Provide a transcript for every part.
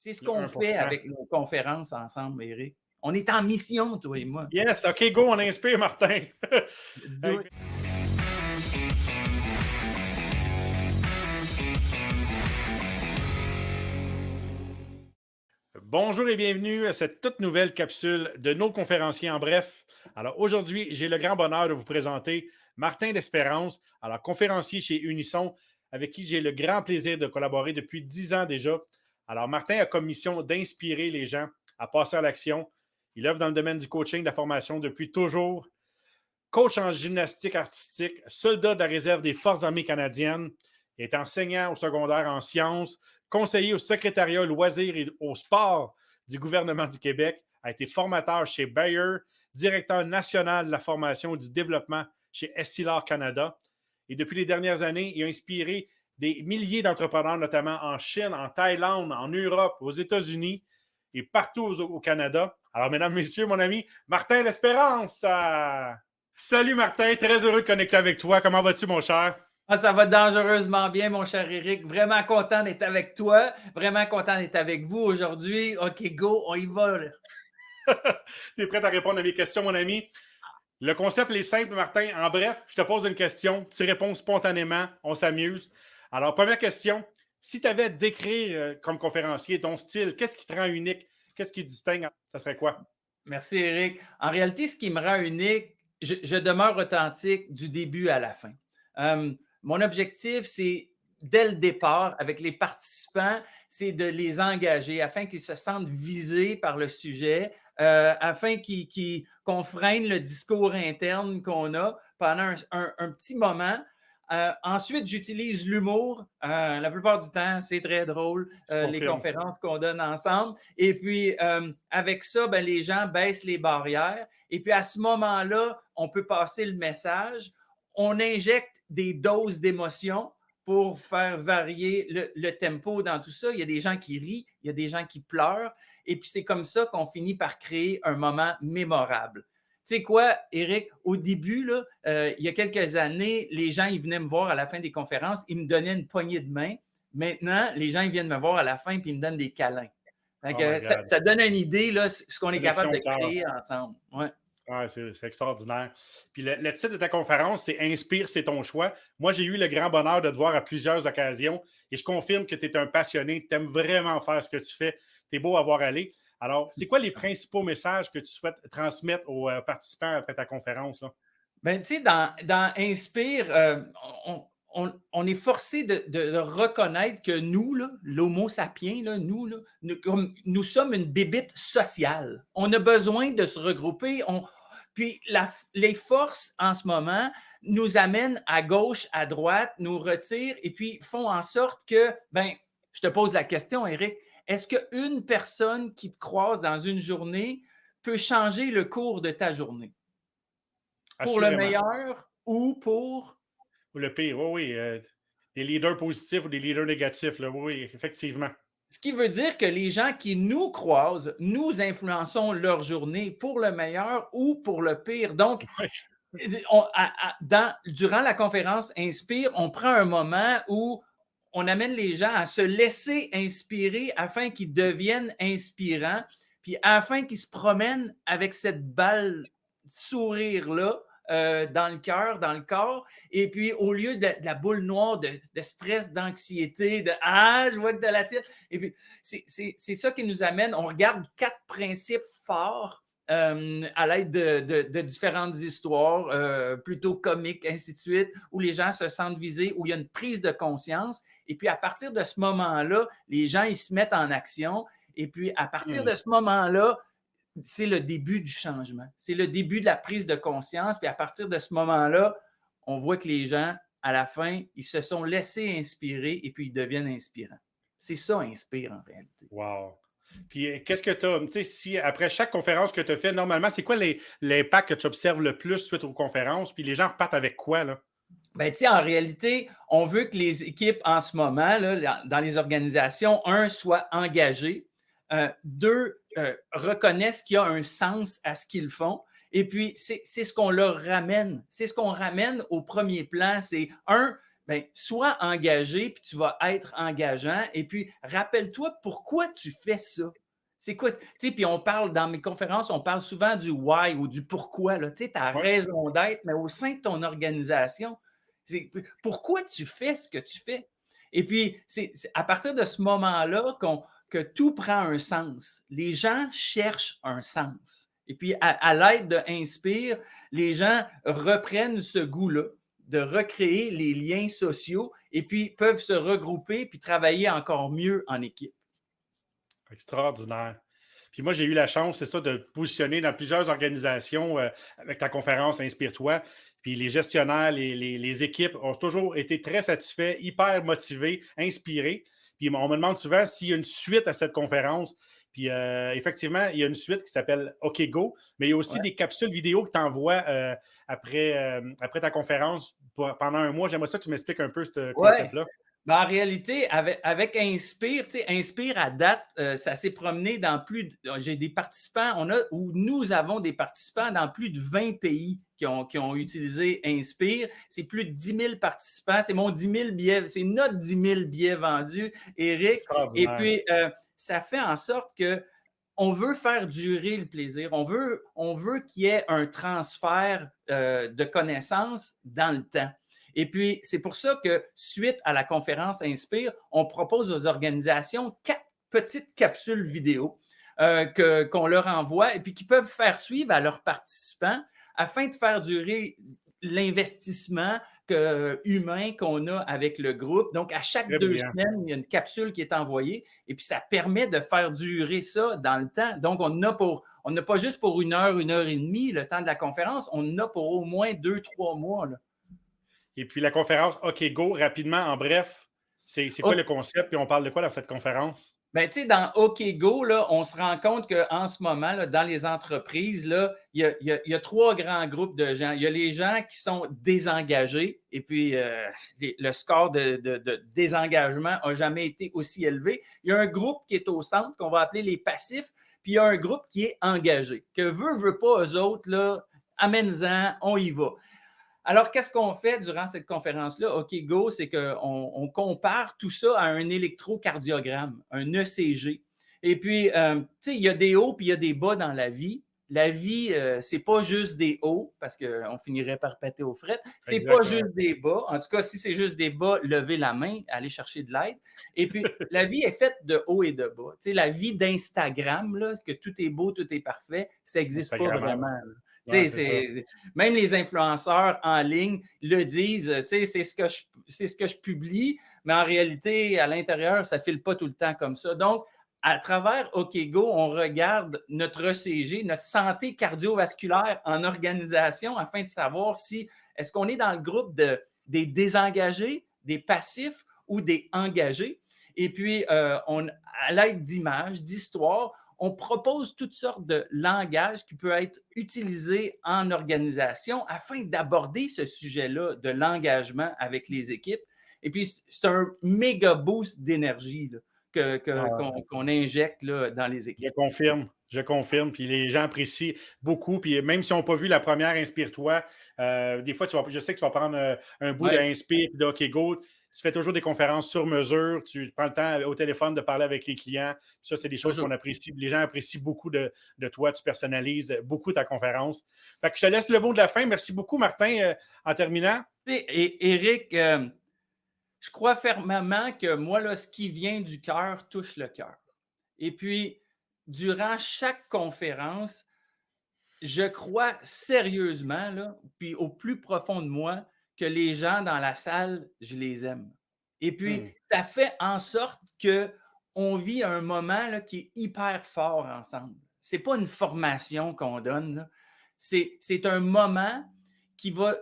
C'est ce Le qu'on fait 1%. avec nos conférences ensemble, Éric. On est en mission, toi et moi. Yes, OK, go, on inspire, Martin. Let's do it. Bonjour et bienvenue à cette toute nouvelle capsule de nos conférenciers en bref. Alors aujourd'hui, j'ai le grand bonheur de vous présenter Martin L'Espérance, alors conférencier chez Unisson, avec qui j'ai le grand plaisir de collaborer depuis 10 ans déjà. Alors Martin a comme mission d'inspirer les gens à passer à l'action. Il œuvre dans le domaine du coaching, de la formation depuis toujours. Coach en gymnastique artistique, soldat de la réserve des Forces armées canadiennes, est enseignant au secondaire en sciences, conseiller au secrétariat loisirs et au sport du gouvernement du Québec, a été formateur chez Bayer, directeur national de la formation et du développement chez Essilor Canada. Et depuis les dernières années, il a inspiré des milliers d'entrepreneurs, notamment en Chine, en Thaïlande, en Europe, aux États-Unis et partout au Canada. Alors, mesdames, messieurs, mon ami Martin L'Espérance. Salut Martin, très heureux de connecter avec toi. Comment vas-tu, mon cher? Ah, ça va dangereusement bien, mon cher Éric. Vraiment content d'être avec toi. Vraiment content d'être avec vous aujourd'hui. OK, go, on y va. Tu es prêt à répondre à mes questions, mon ami? Le concept est simple, Martin. En bref, je te pose une question. Tu réponds spontanément. On s'amuse. Alors, première question. Si tu avais à décrire comme conférencier ton style, qu'est-ce qui te rend unique? Qu'est-ce qui te distingue? Ça serait quoi? Merci, Éric. En réalité, ce qui me rend unique, je demeure authentique du début à la fin. Mon objectif, c'est dès le départ, avec les participants, c'est de les engager afin qu'ils se sentent visés par le sujet, afin qu'on freine le discours interne qu'on a pendant un petit moment. Ensuite, j'utilise l'humour. La plupart du temps, c'est très drôle, Je les confirme. conférences qu'on donne ensemble. Et puis, avec ça, ben, les gens baissent les barrières. Et puis, à ce moment-là, on peut passer le message. On injecte des doses d'émotion pour faire varier le tempo dans tout ça. Il y a des gens qui rient, il y a des gens qui pleurent. Et puis, c'est comme ça qu'on finit par créer un moment mémorable. Tu sais quoi, Éric, au début, là, il y a quelques années, les gens, ils venaient me voir à la fin des conférences, ils me donnaient une poignée de main. Maintenant, les gens, ils viennent me voir à la fin et ils me donnent des câlins. Oh my God. Ça donne une idée, là, ce qu'on est capable Connexion au de cœur. créer ensemble. Ouais. Ouais, c'est extraordinaire. Puis le titre de ta conférence, c'est Inspire, c'est ton choix. Moi, j'ai eu le grand bonheur de te voir à plusieurs occasions et je confirme que tu es un passionné, tu aimes vraiment faire ce que tu fais, tu es beau à voir aller. Alors, c'est quoi les principaux messages que tu souhaites transmettre aux participants après ta conférence? Là? Ben, tu sais, dans Inspire, on est forcé de reconnaître que nous, là, l'Homo sapiens, là, nous sommes une bébite sociale. On a besoin de se regrouper. Puis les forces en ce moment nous amènent à gauche, à droite, nous retirent et puis font en sorte que, ben, je te pose la question, Éric, est-ce qu'une personne qui te croise dans une journée peut changer le cours de ta journée? Pour le Assurément. meilleur ou pour... Ou le pire, oui, oui. Des leaders positifs ou des leaders négatifs, là, oui, oui, effectivement. Ce qui veut dire que les gens qui nous croisent, nous influençons leur journée pour le meilleur ou pour le pire. Donc, Oui. durant la conférence Inspire, on prend un moment où on amène les gens à se laisser inspirer afin qu'ils deviennent inspirants, puis afin qu'ils se promènent avec cette balle sourire-là dans le cœur, dans le corps, et puis au lieu de la boule noire de stress, d'anxiété, de Ah, je vois que de la tire. Et puis, c'est ça qui nous amène. On regarde 4 principes forts à l'aide de différentes histoires, plutôt comiques, ainsi de suite, où les gens se sentent visés, où il y a une prise de conscience. Et puis, à partir de ce moment-là, les gens, ils se mettent en action. Et puis, à partir de ce moment-là, c'est le début du changement. C'est le début de la prise de conscience. Puis, à partir de ce moment-là, on voit que les gens, à la fin, ils se sont laissés inspirer et puis ils deviennent inspirants. C'est ça, Inspire, en réalité. Wow. Puis, qu'est-ce que tu as, tu sais, si après chaque conférence que tu as fait, normalement, c'est quoi l'impact que tu observes le plus suite aux conférences? Puis, les gens repartent avec quoi, là? Ben, tu sais, en réalité, on veut que les équipes en ce moment, là, dans les organisations, un, soient engagées, deux, reconnaissent qu'il y a un sens à ce qu'ils font. Et puis, c'est ce qu'on leur ramène. C'est ce qu'on ramène au premier plan. C'est un, ben, sois engagé, puis tu vas être engageant. Et puis, rappelle-toi pourquoi tu fais ça. C'est quoi? Tu sais, puis on parle, dans mes conférences, on parle souvent du why ou du pourquoi, là. Tu sais, ta Oui, raison d'être, mais au sein de ton organisation, c'est pourquoi tu fais ce que tu fais. Et puis, c'est à partir de ce moment-là que tout prend un sens. Les gens cherchent un sens. Et puis, à l'aide de Inspire, les gens reprennent ce goût-là de recréer les liens sociaux et puis peuvent se regrouper puis travailler encore mieux en équipe. extraordinaire. Puis moi, j'ai eu la chance, c'est ça, de me positionner dans plusieurs organisations avec ta conférence Inspire-toi. Puis les gestionnaires, les équipes ont toujours été très satisfaits, hyper motivés, inspirés. Puis on me demande souvent s'il y a une suite à cette conférence. Puis effectivement, il y a une suite qui s'appelle OK Go, mais il y a aussi Ouais. des capsules vidéo que tu envoies après ta conférence pendant un mois. J'aimerais ça que tu m'expliques un peu ce Ouais. concept-là. Ben, en réalité, avec Inspire, tu sais, Inspire à date, ça s'est promené dans plus de, j'ai des participants, ou nous avons des participants dans plus de 20 pays qui ont utilisé Inspire. C'est plus de 10 000 participants. C'est mon 10 000 billets, c'est notre 10 000 billets vendus, Éric. Et Extraordinaire. puis, ça fait en sorte que on veut faire durer le plaisir. On veut qu'il y ait un transfert de connaissances dans le temps. Et puis, c'est pour ça que, suite à la conférence Inspire, on propose aux organisations 4 petites capsules vidéo qu'on leur envoie et puis qui peuvent faire suivre à leurs participants afin de faire durer l'investissement humain qu'on a avec le groupe. Donc, à chaque Très 2 brillant. semaines, il y a une capsule qui est envoyée et puis ça permet de faire durer ça dans le temps. Donc, on n'a pas juste pour 1 heure et demie le temps de la conférence, on en a pour au moins 2, 3 mois. Là. Et puis la conférence OK Go, rapidement, en bref, c'est quoi le concept? Puis on parle de quoi dans cette conférence? Ben, tu sais, dans OK Go, là, on se rend compte qu'en ce moment, là, dans les entreprises, là, il y a 3 grands groupes de gens. Il y a les gens qui sont désengagés et puis le score de désengagement n'a jamais été aussi élevé. Il y a un groupe qui est au centre, qu'on va appeler les passifs, puis il y a un groupe qui est engagé, que veut pas, eux autres, là, amène-en, on y va. Alors, qu'est-ce qu'on fait durant cette conférence-là? OK Go, c'est qu'on compare tout ça à un électrocardiogramme, un ECG. Et puis, tu sais, il y a des hauts puis il y a des bas dans la vie. La vie, c'est pas juste des hauts, parce qu'on finirait par péter aux frettes. C'est pas Exactement. juste des bas. En tout cas, si c'est juste des bas, levez la main, allez chercher de l'aide. Et puis, la vie est faite de hauts et de bas. Tu sais, la vie d'Instagram, là, que tout est beau, tout est parfait, ça n'existe pas Instagrammable. vraiment. Là. Ouais, Tu c'est ça. sais, même les influenceurs en ligne le disent, tu sais, c'est ce que je publie, mais en réalité, à l'intérieur, ça ne file pas tout le temps comme ça. Donc, à travers OkGo, on regarde notre ECG, notre santé cardiovasculaire en organisation afin de savoir si est-ce qu'on est dans le groupe des désengagés, des passifs ou des engagés. Et puis, à l'aide d'images, d'histoires, on propose toutes sortes de langages qui peuvent être utilisés en organisation afin d'aborder ce sujet-là de l'engagement avec les équipes. Et puis, c'est un méga boost d'énergie là, qu'on injecte là, dans les Je équipes. confirme. Je confirme. Puis les gens apprécient beaucoup. Puis même si on n'a pas vu la première Inspire-toi, des fois, je sais que tu vas prendre un bout de Ouais, Inspire puis de OK Go. Tu fais toujours des conférences sur mesure. Tu prends le temps au téléphone de parler avec les clients. Ça, c'est des choses qu'on toujours. apprécie. Les gens apprécient beaucoup de toi. Tu personnalises beaucoup ta conférence. Fait que je te laisse le mot de la fin. Merci beaucoup, Martin, en terminant. Et Éric, je crois fermement que moi, là, ce qui vient du cœur touche le cœur. Et puis, durant chaque conférence, je crois sérieusement, là, puis au plus profond de moi, que les gens dans la salle, je les aime. Et puis, Hmm. ça fait en sorte qu'on vit un moment là, qui est hyper fort ensemble. C'est pas une formation qu'on donne, là. C'est un moment qui va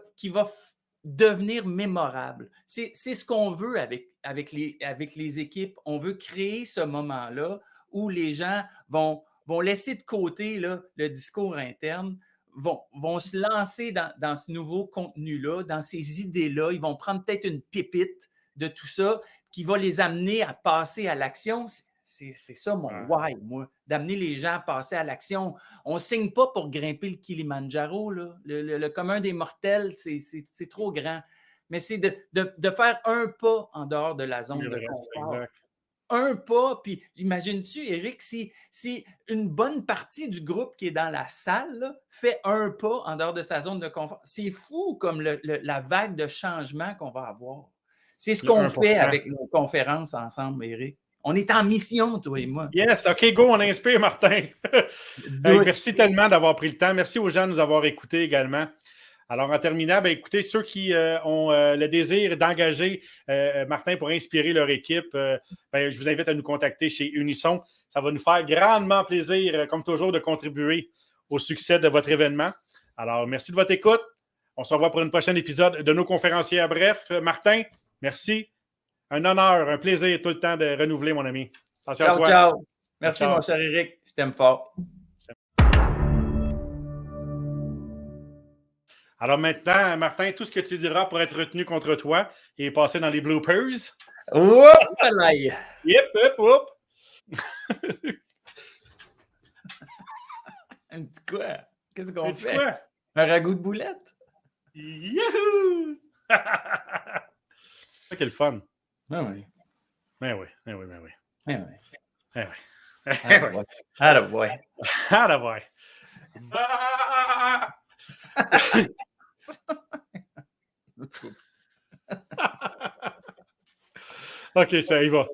devenir mémorable. C'est ce qu'on veut avec les équipes. On veut créer ce moment-là où les gens vont laisser de côté là, le discours interne, vont se lancer dans ce nouveau contenu-là, dans ces idées-là. Ils vont prendre peut-être une pépite de tout ça qui va les amener à passer à l'action. C'est ça mon Ah, why, moi, d'amener les gens à passer à l'action. On ne signe pas pour grimper le Kilimandjaro. Là. Le commun des mortels, c'est trop grand. mais c'est de faire un pas en dehors de la zone de confort. Exact. Un pas, puis imagines-tu, Éric, si une bonne partie du groupe qui est dans la salle là, fait un pas en dehors de sa zone de confort, c'est fou comme la vague de changement qu'on va avoir. C'est ce Le qu'on fait 1%. avec nos conférences ensemble, Éric. On est en mission, toi et moi. Yes, OK, go, on inspire, Martin. Hey, merci tellement d'avoir pris le temps. Merci aux gens de nous avoir écoutés également. Alors, en terminant, ben, écoutez, ceux qui ont le désir d'engager Martin pour inspirer leur équipe, ben, je vous invite à nous contacter chez Unisson. Ça va nous faire grandement plaisir, comme toujours, de contribuer au succès de votre événement. Alors, merci de votre écoute. On se revoit pour un prochain épisode de nos conférenciers à bref. Martin, merci. Un honneur, un plaisir tout le temps de renouveler, mon ami. Attention à toi. Ciao. Merci, Ciao. mon cher Éric. Je t'aime fort. Alors maintenant, Martin, tout ce que tu diras pour être retenu contre toi et passer dans les bloopers. Whoop! Yep, hop, hop. Un petit quoi? Qu'est-ce qu'on Un petit fait? quoi? Un ragoût de boulettes? Youhou! C'est quel fun. Ah oui. Ben oui, ben oui, ben oui. Ah oui. Ben oui. Ah boy. Ah boy. OK, ça y va.